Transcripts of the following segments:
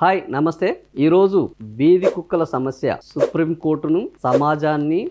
Hi నమస్తే. ఈరోజు వీధి కుక్కల సమస్య సుప్రీంకోర్టును, సమాజాన్ని,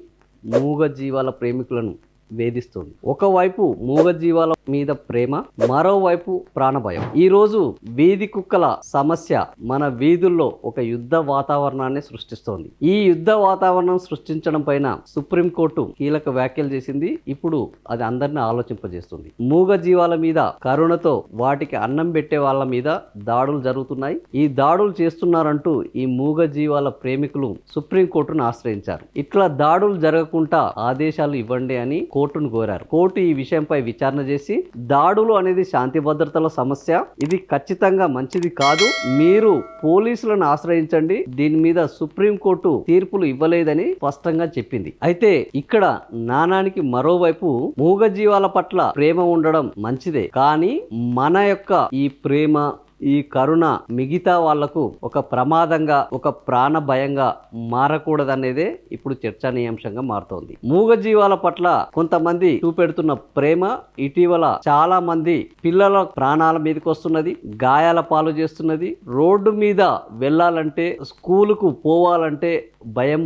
మూగజీవాల ప్రేమికులను వేధిస్తుంది. ఒకవైపు మూగజీవాల మీద ప్రేమ, మరోవైపు ప్రాణభయం. ఈరోజు వీధి కుక్కల సమస్య మన వీధుల్లో ఒక యుద్ధ వాతావరణాన్ని సృష్టిస్తోంది. ఈ యుద్ధ వాతావరణం సృష్టించడం పైన సుప్రీంకోర్టు కీలక వ్యాఖ్యలు చేసింది. ఇప్పుడు అది అందరిని ఆలోచింపజేస్తుంది. మూగజీవాల మీద కరుణతో వాటికి అన్నం పెట్టే వాళ్ళ మీద దాడులు జరుగుతున్నాయి. ఈ దాడులు చేస్తున్నారంటూ ఈ మూగజీవాల ప్రేమికులు సుప్రీంకోర్టును ఆశ్రయించారు. ఇట్లా దాడులు జరగకుండా ఆదేశాలు ఇవ్వండి అని కోర్టును కోరారు. కోర్టు ఈ విషయంపై విచారణ చేసి దాడులు అనేది శాంతి భద్రతల సమస్య, ఇది ఖచ్చితంగా మంచిది కాదు, మీరు పోలీసులను ఆశ్రయించండి, దీని మీద సుప్రీంకోర్టు తీర్పులు ఇవ్వలేదని స్పష్టంగా చెప్పింది. అయితే ఇక్కడ నాణానికి మరోవైపు మూగజీవాల పట్ల ప్రేమ ఉండడం మంచిదే, కానీ మన యొక్క ఈ ప్రేమ, ఈ కరుణ మిగతా వాళ్లకు ఒక ప్రమాదంగా, ఒక ప్రాణ భయంగా మారకూడదనేదే ఇప్పుడు చర్చనీయాంశంగా మారుతోంది. మూగజీవాల పట్ల కొంతమంది చూపెడుతున్న ప్రేమ ఇటీవల చాలా మంది పిల్లల ప్రాణాల మీదకి వస్తున్నది, గాయాల పాలు చేస్తున్నది. రోడ్డు మీద వెళ్ళాలంటే, స్కూలుకు పోవాలంటే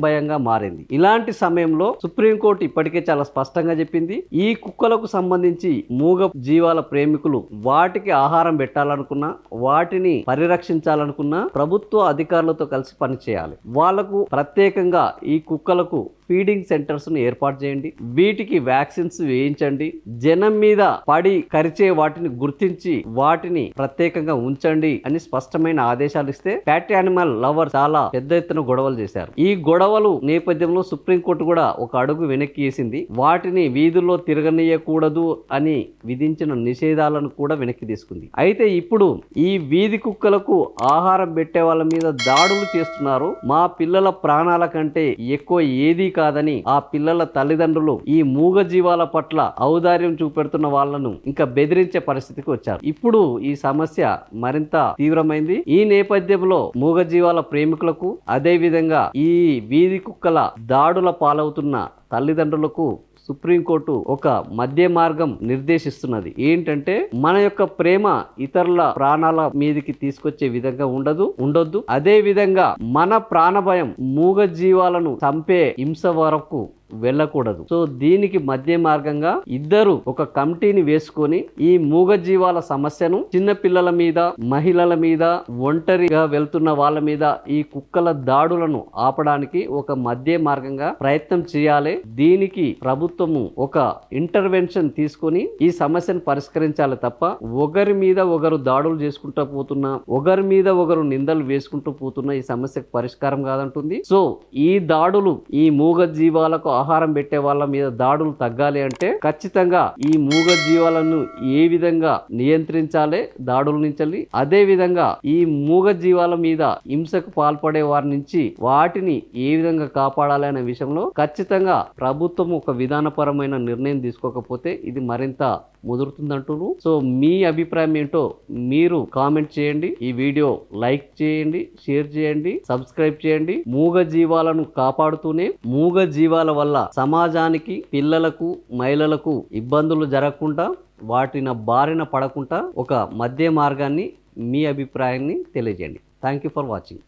భయంగా మారింది. ఇలాంటి సమయంలో సుప్రీంకోర్టు ఇప్పటికే చాలా స్పష్టంగా చెప్పింది, ఈ కుక్కలకు సంబంధించి మూగ జీవాల ప్రేమికులు వాటికి ఆహారం పెట్టాలనుకున్నా, వాటిని పరిరక్షించాలనుకున్న ప్రభుత్వ అధికారులతో కలిసి పనిచేయాలి. వాళ్లకు ప్రత్యేకంగా ఈ కుక్కలకు ఫీడింగ్ సెంటర్స్ ను ఏర్పాటు చేయండి, వీటికి వ్యాక్సిన్స్ వేయించండి, జనం మీద పడి కరిచే వాటిని గుర్తించి వాటిని ప్రత్యేకంగా ఉంచండి అని స్పష్టమైన ఆదేశాలు ఇస్తే ప్యాట్ యానిమల్ లవర్ చాలా పెద్ద ఎత్తున గొడవలు చేశారు. ఈ గొడవలు నేపథ్యంలో సుప్రీంకోర్టు కూడా ఒక అడుగు వెనక్కి వేసింది. వాటిని వీధుల్లో తిరగనీయకూడదు అని విధించిన నిషేధాలను కూడా వెనక్కి తీసుకుంది. అయితే ఇప్పుడు ఈ వీధి కుక్కలకు ఆహారం పెట్టే వాళ్ళ మీద దాడులు చేస్తున్నారు, మా పిల్లల ప్రాణాల కంటే ఎక్కువ ఏదీ కాదని ఆ పిల్లల తల్లిదండ్రులు ఈ మూగజీవాల పట్ల ఔదార్యం చూపెడుతున్న వాళ్ళను ఇంకా బెదిరించే పరిస్థితికి వచ్చారు. ఇప్పుడు ఈ సమస్య మరింత తీవ్రమైంది. ఈ నేపథ్యంలో మూగజీవాల ప్రేమికులకు, అదే విధంగా ఈ వీధి కుక్కల దాడుల పాలవుతున్న తల్లిదండ్రులకు సుప్రీంకోర్టు ఒక మధ్య మార్గం నిర్దేశిస్తున్నది. ఏంటంటే, మన యొక్క ప్రేమ ఇతరుల ప్రాణాల మీదకి తీసుకొచ్చే విధంగా ఉండొద్దు. అదే విధంగా మన ప్రాణభయం మూగజీవాలను చంపే హింస వరకు వెళ్ళకూడదు. సో దీనికి మధ్య మార్గంగా ఇద్దరు ఒక కమిటీని వేసుకొని ఈ మూగజీవాల సమస్యను చిన్న పిల్లల మీద, మహిళల మీద, ఒంటరిగా వెళ్తున్న వాళ్ళ మీద ఈ కుక్కల దాడులను ఆపడానికి ఒక మధ్య మార్గంగా ప్రయత్నం చేయాలి. దీనికి ప్రభుత్వము ఒక ఇంటర్వెన్షన్ తీసుకొని ఈ సమస్యను పరిష్కరించాలి తప్ప ఒకరి మీద ఒకరు దాడులు చేసుకుంటూ పోతున్నా, ఒకరి మీద ఒకరు నిందలు వేసుకుంటూ పోతున్నా ఈ సమస్యకు పరిష్కారం కాదంటుంది. సో ఈ దాడులు, ఈ మూగజీవాలకు ఆహారం పెట్టే వాళ్ళ మీద దాడులు తగ్గాలి అంటే ఖచ్చితంగా ఈ మూగజీవాలను ఏ విధంగా నియంత్రించాలి దాడుల నుంచి, అదే విధంగా ఈ మూగజీవాల మీద హింసకు పాల్పడే వారి నుంచి వాటిని ఏ విధంగా కాపాడాలి అనే విషయంలో ఖచ్చితంగా ప్రభుత్వం ఒక విధానపరమైన నిర్ణయం తీసుకోకపోతే ఇది మరింత ముదురుతుందంటున్నారు. సో మీ అభిప్రాయం ఏంటో మీరు కామెంట్ చేయండి, ఈ వీడియో లైక్ చేయండి, షేర్ చేయండి, సబ్స్క్రైబ్ చేయండి. మూగజీవాలను కాపాడుతూనే మూగజీవాల వల్ల సమాజానికి, పిల్లలకు, మహిళలకు ఇబ్బందులు జరగకుండా, వాటిని బారిన పడకుండా ఒక మధ్య మార్గాన్ని, మీ అభిప్రాయాన్ని తెలియజేయండి. Thank you for watching.